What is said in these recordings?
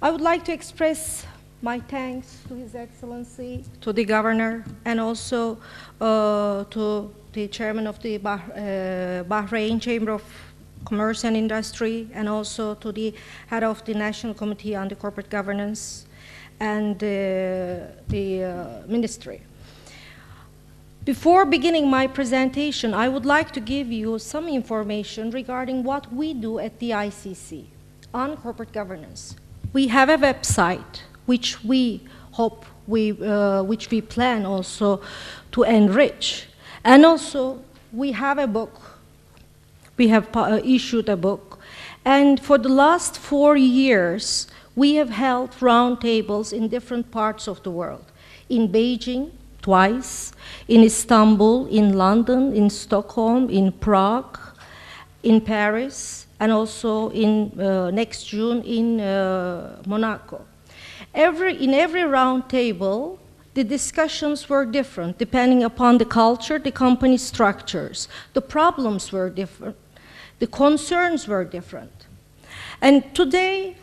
I would like to express my thanks to His Excellency, to the Governor, and also to the Chairman of the Bahrain Chamber of Commerce and Industry, and also to the Head of the National Committee on the Corporate Governance and the Ministry. Before beginning my presentation, I would like to give you some information regarding what we do at the ICC on corporate governance. We have a website which we hope which we plan also to enrich, and also we have a book. We have issued a book, and for the last 4 years we have held roundtables in different parts of the world, in Beijing twice, in Istanbul, in London, in Stockholm, in Prague, in Paris, and also in next June in Monaco. In every round table, the discussions were different depending upon the culture, the company structures. The problems were different, the concerns were different. And today,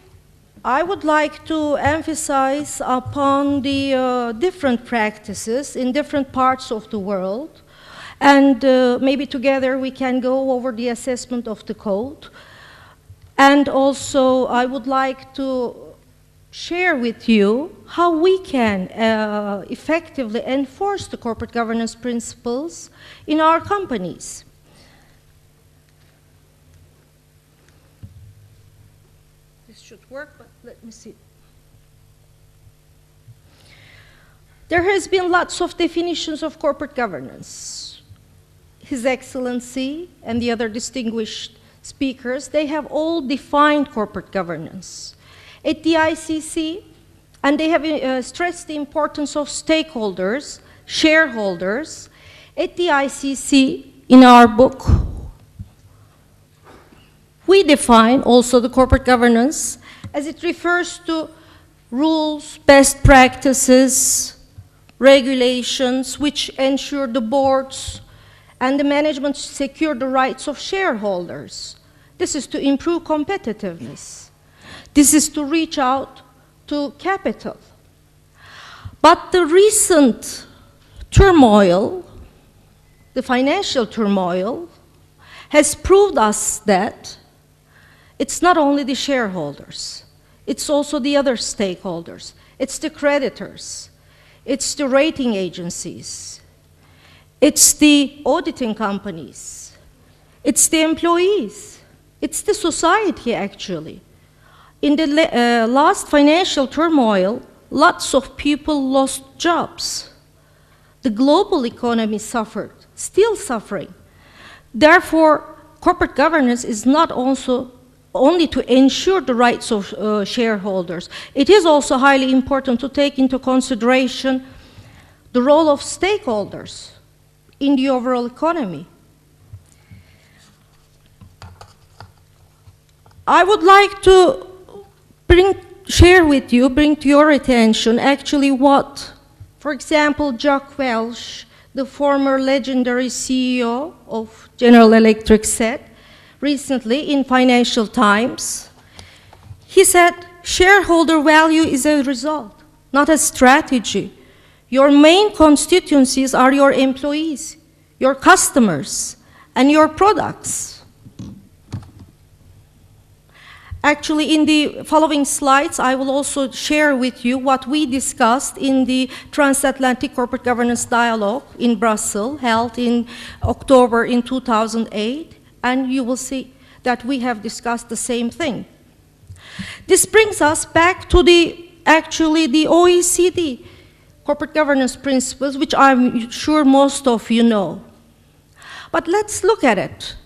I would like to emphasize upon the different practices in different parts of the world, and maybe together we can go over the assessment of the code. And also I would like to share with you how we can effectively enforce the corporate governance principles in our companies. This should work, but let me see. There has been lots of definitions of corporate governance. His Excellency and the other distinguished speakers, they have all defined corporate governance at the ICC, and they have stressed the importance of stakeholders, shareholders. At the ICC, in our book, we define also the corporate governance as it refers to rules, best practices, regulations which ensure the boards and the management secure the rights of shareholders. This is to improve competitiveness. This is to reach out to capital. But the recent turmoil, the financial turmoil, has proved us that it's not only the shareholders, it's also the other stakeholders. It's the creditors, it's the rating agencies, it's the auditing companies, it's the employees, it's the society actually. In the last financial turmoil, lots of people lost jobs. The global economy suffered, still suffering. Therefore, corporate governance is not also only to ensure the rights of shareholders. It is also highly important to take into consideration the role of stakeholders in the overall economy. I would like to share with you, bring to your attention actually what, for example, Jack Welch, the former legendary CEO of General Electric, said recently in Financial Times. He said, shareholder value is a result, not a strategy. Your main constituencies are your employees, your customers, and your products. Actually, in the following slides, I will also share with you what we discussed in the Transatlantic Corporate Governance Dialogue in Brussels, held in October in 2008, and you will see that we have discussed the same thing. This brings us back to the OECD corporate governance principles, which I'm sure most of you know. But let's look at it.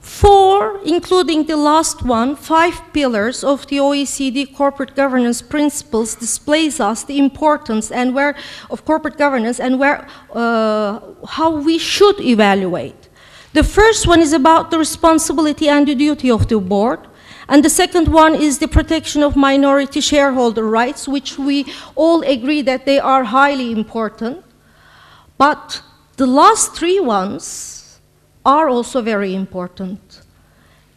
4, including the last one, 5 pillars of the OECD corporate governance principles displays us the importance and where of corporate governance and where how we should evaluate. The first one is about the responsibility and the duty of the board, and the second one is the protection of minority shareholder rights, which we all agree that they are highly important. But the last 3 ones are also very important.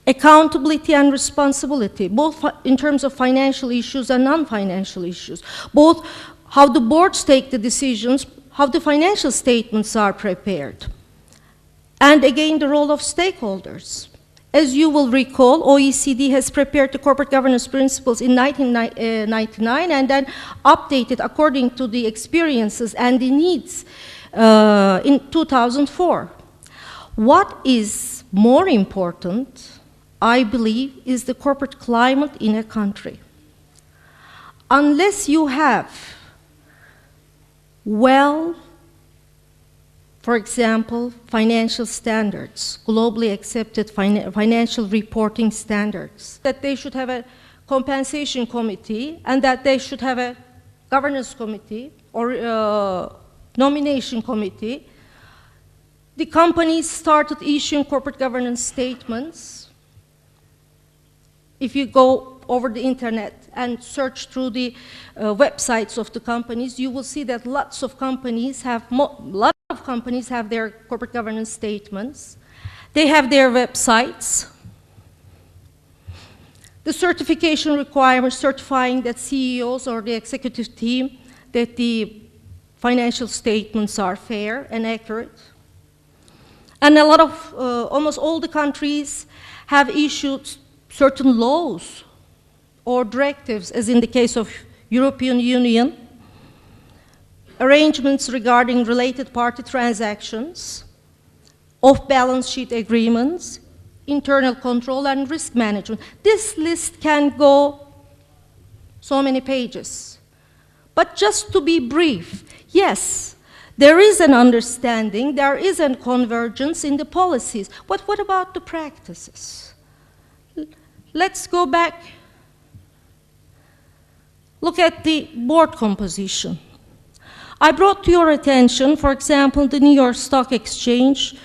accountability and responsibility, both in terms of financial issues and non-financial issues, both how the boards take the decisions, how the financial statements are prepared, and again, the role of stakeholders. As you will recall, OECD has prepared the corporate governance principles in 1999 and then updated according to the experiences and the needs in 2004. What is more important, I believe, is the corporate climate in a country. Unless you have for example, financial standards, globally accepted financial reporting standards, that they should have a compensation committee and that they should have a governance committee or nomination committee. The companies started issuing corporate governance statements. If you go over the internet and search through the websites of the companies, you will see that lots of companies have their corporate governance statements. They have their websites. The certification requirements certifying that CEOs or the executive team that the financial statements are fair and accurate. And a lot of, almost all the countries have issued certain laws or directives, as in the case of European Union, arrangements regarding related party transactions, off-balance sheet agreements, internal control, and risk management. This list can go so many pages. But just to be brief, yes, there is an understanding, there is a convergence in the policies, but what about the practices? Let's go back. Look at the board composition. I brought to your attention, for example, the New York Stock Exchange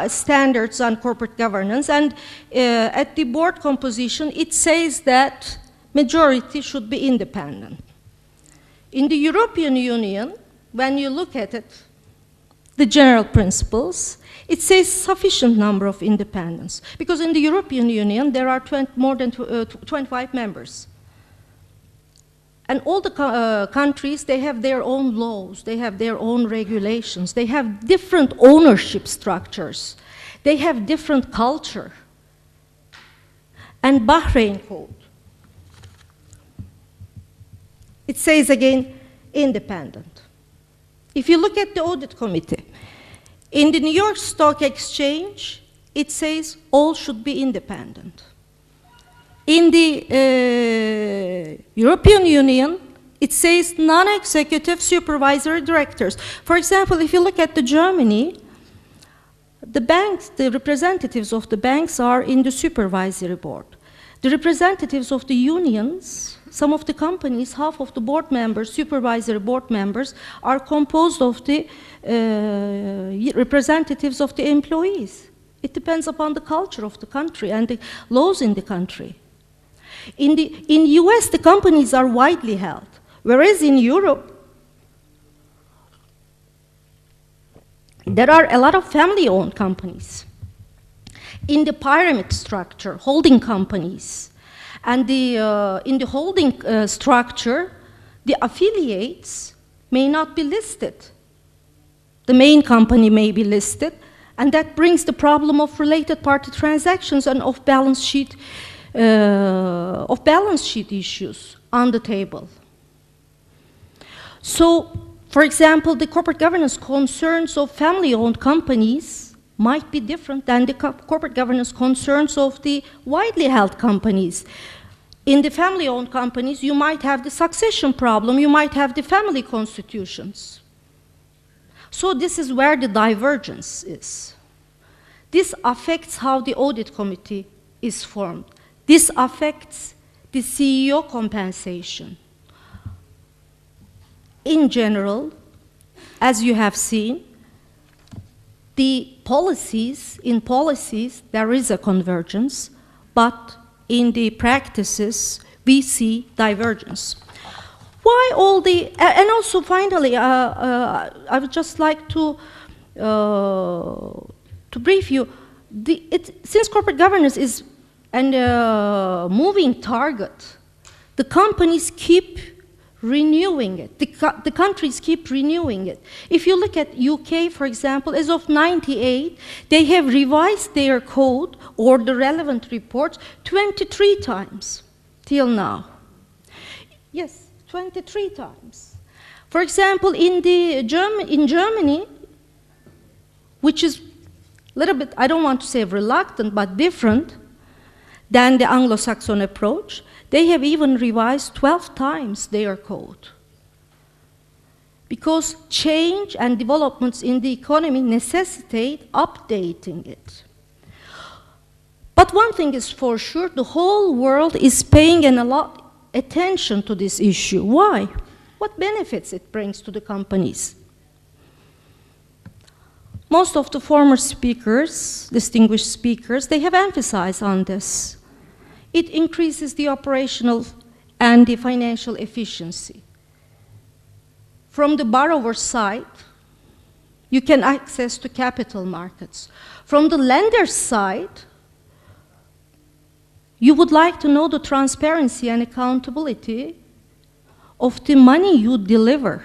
standards on corporate governance, and at the board composition, it says that majority should be independent. In the European Union, when you look at it, the general principles, it says sufficient number of independents, because in the European Union, there are more than 25 members. And all the countries, they have their own laws, they have their own regulations, they have different ownership structures, they have different culture. And Bahrain Code, it says again, independent. If you look at the audit committee, in the New York Stock Exchange, it says all should be independent. In the European Union, it says non-executive supervisory directors. For example, if you look at Germany, the banks, the representatives of the banks are in the supervisory board. The representatives of the unions, some of the companies, half of the board members, supervisory board members, are composed of the representatives of the employees. It depends upon the culture of the country and the laws in the country. In US, the companies are widely held, whereas in Europe, there are a lot of family-owned companies. In the pyramid structure, holding companies, and in the holding structure, the affiliates may not be listed. The main company may be listed, and that brings the problem of related party transactions and off-balance sheet issues on the table. So, for example, the corporate governance concerns of family-owned companies might be different than the corporate governance concerns of the widely held companies. In the family-owned companies, you might have the succession problem, you might have the family constitutions. So this is where the divergence is. This affects how the audit committee is formed. This affects the CEO compensation. In general, as you have seen, in policies, there is a convergence, but in the practices, we see divergence. Why all and also finally, I would just like to brief you, since corporate governance is and moving target, the companies keep renewing it. The countries keep renewing it. If you look at UK, for example, as of 98, they have revised their code or the relevant reports 23 times till now. Yes, 23 times. For example, in Germany, which is a little bit, I don't want to say reluctant, but different than the Anglo-Saxon approach, they have even revised 12 times their code. Because change and developments in the economy necessitate updating it. But one thing is for sure, the whole world is paying a lot attention to this issue. Why? What benefits it brings to the companies? Most of the former speakers, distinguished speakers, they have emphasized on this. It increases the operational and the financial efficiency. From the borrower side, you can access to capital markets. From the lender side, you would like to know the transparency and accountability of the money you deliver.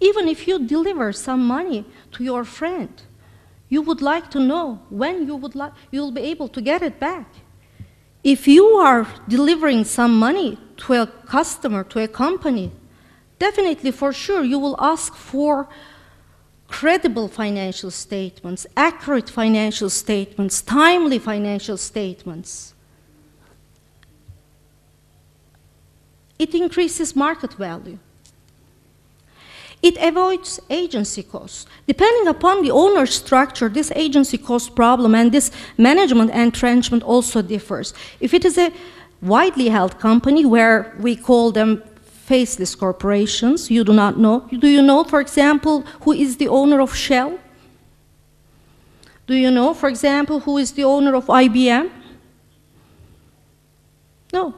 Even if you deliver some money to your friend, you would like to know when you'll be able to get it back. If you are delivering some money to a customer, to a company, definitely for sure you will ask for credible financial statements, accurate financial statements, timely financial statements. It increases market value. It avoids agency costs. Depending upon the owner structure, this agency cost problem and this management entrenchment also differs. If it is a widely held company where we call them faceless corporations, you do not know. Do you know, for example, who is the owner of Shell? Do you know, for example, who is the owner of IBM? No.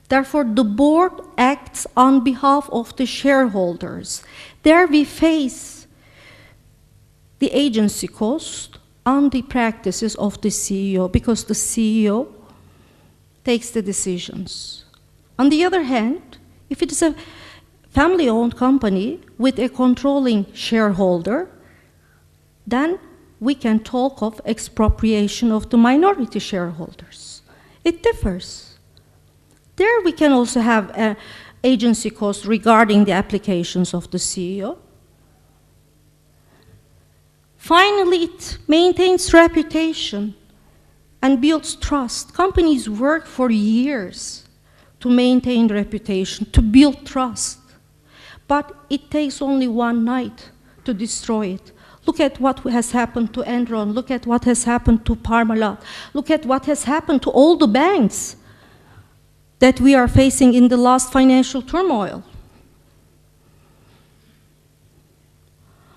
Therefore, the board acts on behalf of the shareholders. There we face the agency cost on the practices of the CEO, because the CEO takes the decisions. On the other hand, if it is a family-owned company with a controlling shareholder, then we can talk of expropriation of the minority shareholders. It differs. There we can also have an agency cost regarding the applications of the CEO. Finally, it maintains reputation and builds trust. Companies work for years to maintain reputation, to build trust. But it takes only one night to destroy it. Look at what has happened to Enron. Look at what has happened to Parmalat. Look at what has happened to all the banks that we are facing in the last financial turmoil.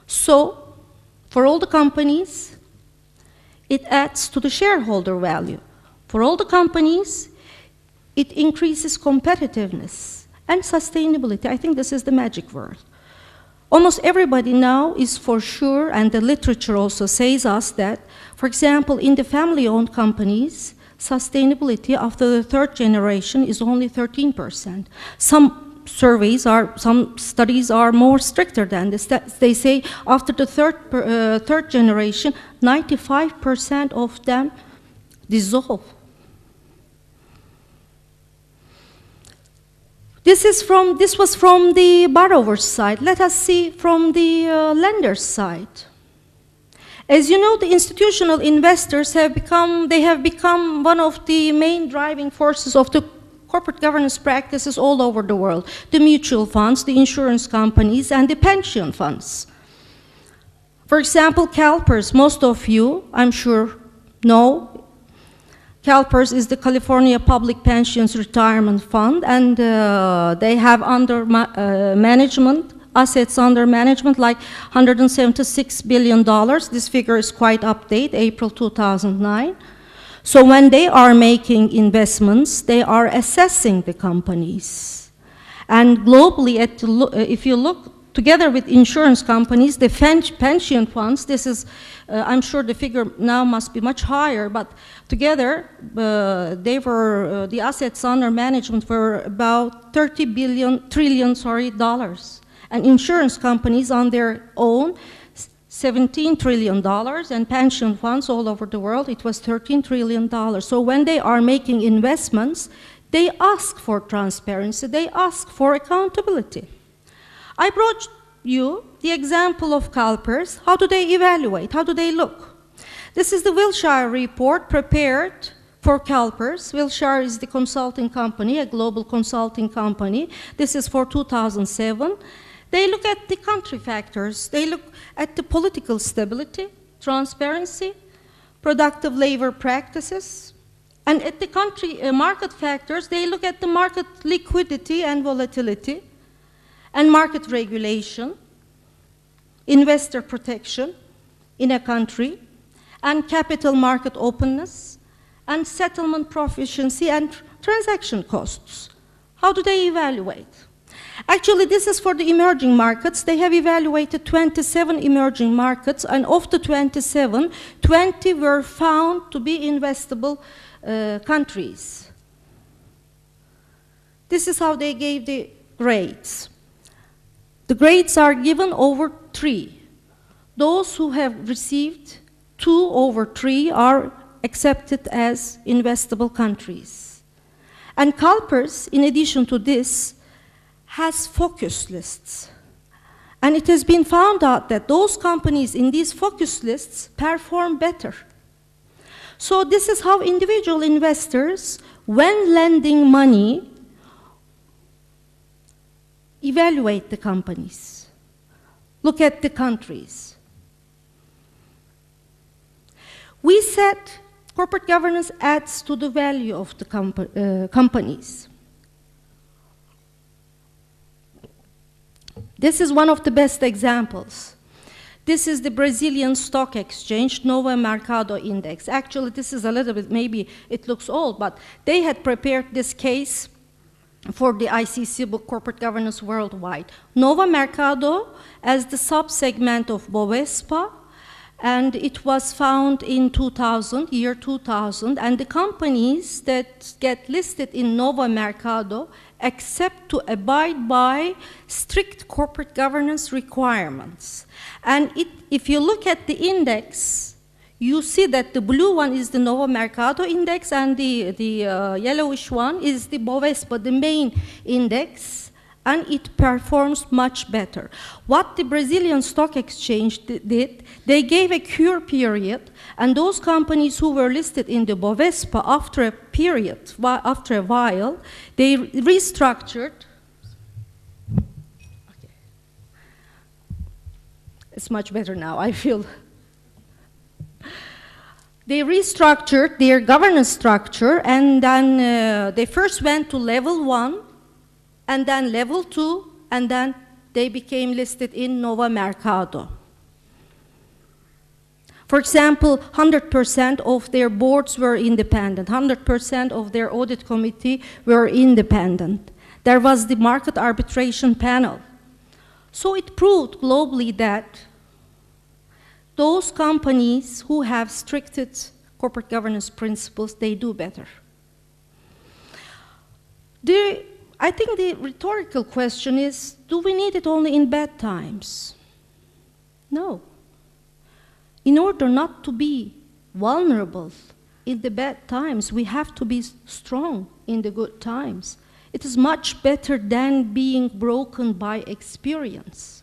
So, for all the companies, it adds to the shareholder value. For all the companies, it increases competitiveness and sustainability. I think this is the magic word. Almost everybody now is for sure, and the literature also says us that, for example, in the family-owned companies, sustainability after the third generation is only 13%. Some studies are more stricter than this. They say after the third generation, 95% of them dissolve. This was from the borrower's side. Let us see from the lender's side. As you know, the institutional investors have become one of the main driving forces of the corporate governance practices all over the world. The mutual funds, the insurance companies, and the pension funds. For example, CalPERS, most of you, I'm sure, know. CalPERS is the California Public Pensions Retirement Fund, and they have assets under management like $176 billion. This figure is quite updated, April 2009. So when they are making investments, they are assessing the companies. And globally, if you look together with insurance companies, the pension funds, this is, I'm sure the figure now must be much higher, but together the assets under management were about 30 trillion dollars. And insurance companies on their own, $17 trillion, and pension funds all over the world, it was $13 trillion. So when they are making investments, they ask for transparency, they ask for accountability. I brought you the example of CalPERS. How do they evaluate? How do they look? This is the Wilshire report prepared for CalPERS. Wilshire is the consulting company, a global consulting company. This is for 2007. They look at the country factors. They look at the political stability, transparency, productive labor practices, and at the country market factors, they look at the market liquidity and volatility, and market regulation, investor protection in a country, and capital market openness, and settlement proficiency and transaction costs. How do they evaluate? Actually, this is for the emerging markets. They have evaluated 27 emerging markets, and of the 27, 20 were found to be investable countries. This is how they gave the grades. The grades are given over 3. Those who have received 2 over 3 are accepted as investable countries. And CalPERS, in addition to this, has focus lists. And it has been found out that those companies in these focus lists perform better. So this is how individual investors, when lending money, evaluate the companies. Look at the countries. We said corporate governance adds to the value of the companies. This is one of the best examples. This is the Brazilian stock exchange, Nova Mercado Index. Actually, this is a little bit, maybe it looks old, but they had prepared this case for the ICC book, Corporate Governance Worldwide. Nova Mercado as the sub-segment of Bovespa, and it was found in 2000, year 2000, and the companies that get listed in Nova Mercado accept to abide by strict corporate governance requirements. And if you look at the index, you see that the blue one is the Nova Mercado index, and the yellowish one is the Bovespa, the main index, and it performs much better. What the Brazilian Stock Exchange did, they gave a cure period, and those companies who were listed in the Bovespa after a period, after a while, they restructured. Okay. It's much better now, I feel. They restructured their governance structure, and then they first went to level 1, and then level 2, and then they became listed in Nova Mercado. For example, 100% of their boards were independent, 100% of their audit committee were independent. There was the market arbitration panel. So it proved globally that those companies who have stricted corporate governance principles, they do better. I think the rhetorical question is, do we need it only in bad times? No. In order not to be vulnerable in the bad times, we have to be strong in the good times. It is much better than being broken by experience.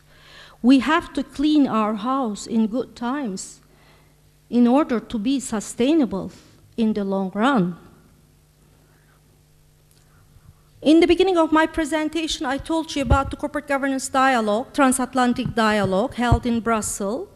We have to clean our house in good times in order to be sustainable in the long run. In the beginning of my presentation, I told you about the corporate governance dialogue, transatlantic dialogue held in Brussels.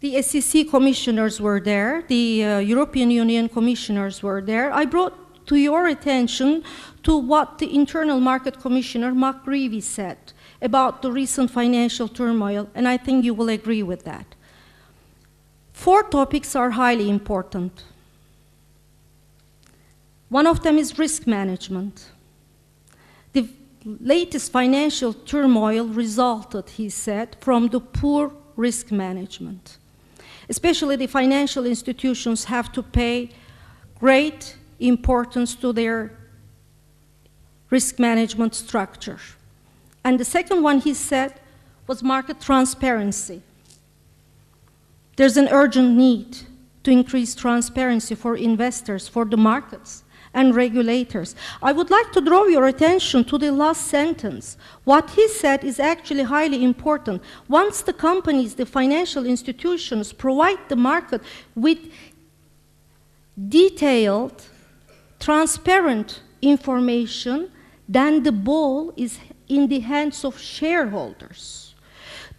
The SEC commissioners were there, the European Union commissioners were there. I brought to your attention to what the Internal Market Commissioner, Mark Greevy, said about the recent financial turmoil, and I think you will agree with that. 4 topics are highly important. One of them is risk management. latest financial turmoil resulted, he said, from the poor risk management. Especially the financial institutions have to pay great importance to their risk management structure. And the second one, he said, was market transparency. There's an urgent need to increase transparency for investors, for the markets, and regulators. I would like to draw your attention to the last sentence. What he said is actually highly important. Once the companies, the financial institutions, provide the market with detailed, transparent information, then the ball is in the hands of shareholders.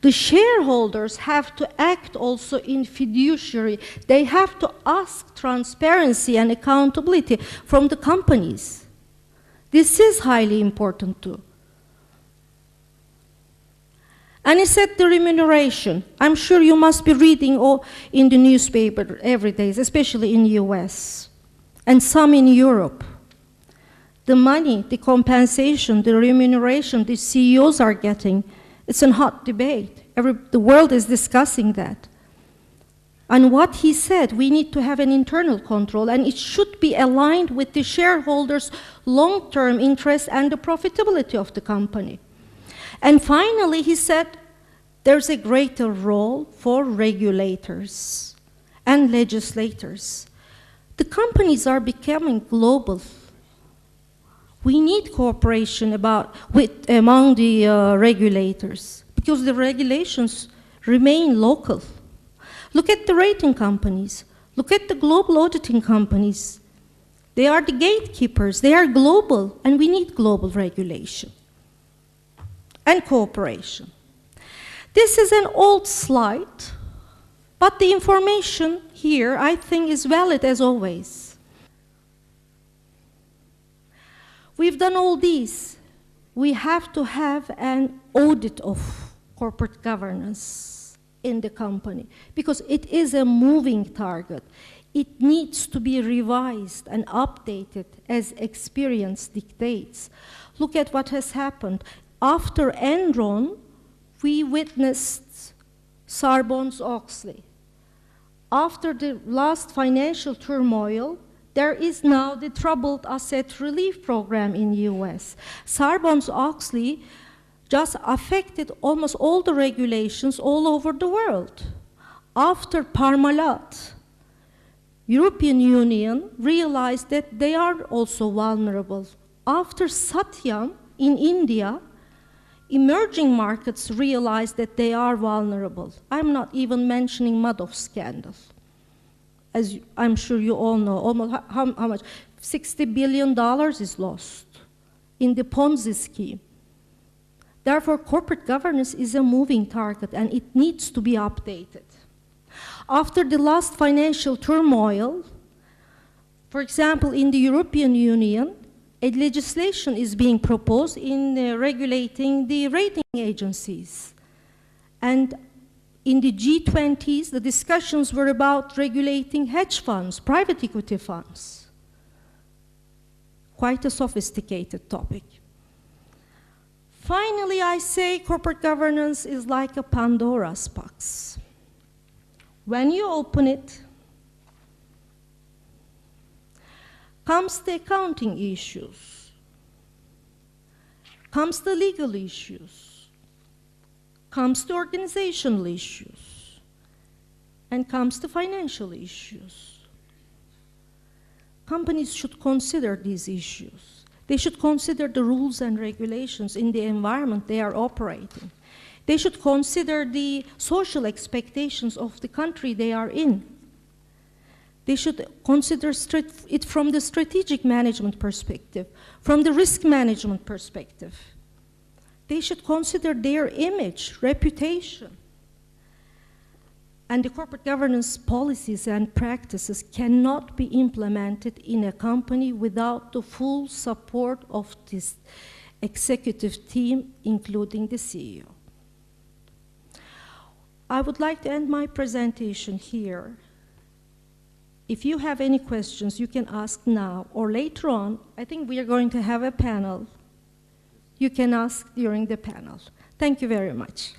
The shareholders have to act also in fiduciary. They have to ask transparency and accountability from the companies. This is highly important too. And he said the remuneration. I'm sure you must be reading all in the newspaper every day, especially in the US, and some in Europe. The money, the compensation, the remuneration the CEOs are getting, it's a hot debate. The world is discussing that. And what he said, we need to have an internal control, and it should be aligned with the shareholders' long-term interests and the profitability of the company. And finally, he said, there's a greater role for regulators and legislators. The companies are becoming global. We need cooperation among the regulators, because the regulations remain local. Look at the rating companies. Look at the global auditing companies. They are the gatekeepers. They are global, and we need global regulation and cooperation. This is an old slide, but the information here, I think, is valid as always. We've done all these. We have to have an audit of corporate governance in the company, because it is a moving target. It needs to be revised and updated as experience dictates. Look at what has happened. After Enron, we witnessed Sarbanes-Oxley. After the last financial turmoil, there is now the Troubled Asset Relief Program in the US. Sarbanes-Oxley just affected almost all the regulations all over the world. After Parmalat, European Union realized that they are also vulnerable. After Satyam in India, emerging markets realized that they are vulnerable. I'm not even mentioning Madoff scandal. As I'm sure you all know, almost how much? $60 billion is lost in the Ponzi scheme. Therefore, corporate governance is a moving target, and it needs to be updated. After the last financial turmoil, for example, in the European Union, a legislation is being proposed in regulating the rating agencies. And in the G20s, the discussions were about regulating hedge funds, private equity funds. Quite a sophisticated topic. Finally, I say corporate governance is like a Pandora's box. When you open it, comes the accounting issues, comes the legal issues, comes the organizational issues, and comes the financial issues. Companies should consider these issues. They should consider the rules and regulations in the environment they are operating. They should consider the social expectations of the country they are in. They should consider it from the strategic management perspective, from the risk management perspective. They should consider their image, reputation. And the corporate governance policies and practices cannot be implemented in a company without the full support of this executive team, including the CEO. I would like to end my presentation here. If you have any questions, you can ask now or later on. I think we are going to have a panel. you can ask during the panel. Thank you very much.